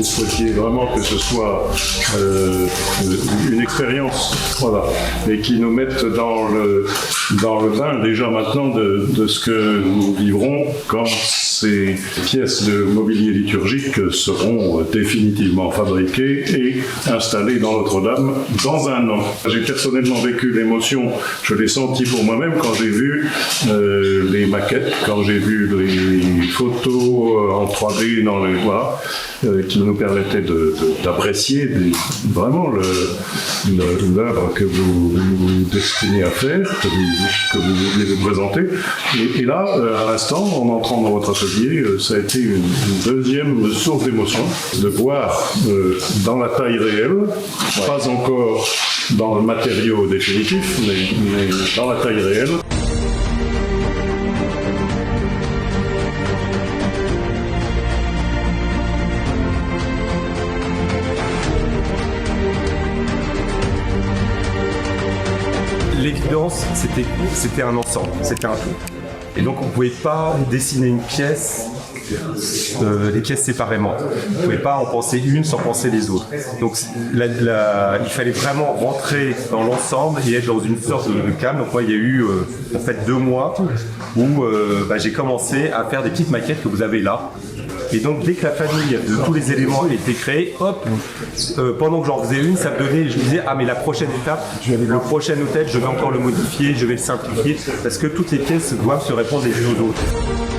vous souhaitiez vraiment que ce soit une expérience, voilà, et qui nous mette dans le bain déjà maintenant de ce que nous vivrons quand ces pièces de mobilier liturgique seront définitivement fabriquées et installées dans Notre-Dame dans un an. J'ai personnellement vécu l'émotion, je l'ai senti pour moi-même quand j'ai vu les maquettes, quand j'ai vu les photos en 3D dans les qui nous permettaient d'apprécier vraiment l'œuvre que vous destinez à faire, que vous vouliez vous présenter. Et là, à l'instant, en entrant dans votre atelier, ça a été une deuxième source d'émotion, de voir dans la taille réelle, pas encore dans le matériau définitif, mais dans la taille réelle. L'évidence, c'était un ensemble, c'était un tout. Et donc on ne pouvait pas dessiner une pièce, les pièces séparément. On ne pouvait pas en penser une sans penser les autres. Donc il fallait vraiment rentrer dans l'ensemble et être dans une sorte de calme. Donc moi il y a eu en fait 2 mois où j'ai commencé à faire des petites maquettes que vous avez là. Et donc dès que la famille de tous les éléments était créée, hop, pendant que j'en faisais une, ça me donnait, je me disais, ah mais la prochaine étape, le prochain hôtel, je vais encore le modifier, je vais le simplifier, parce que toutes les pièces doivent se répondre les unes aux autres.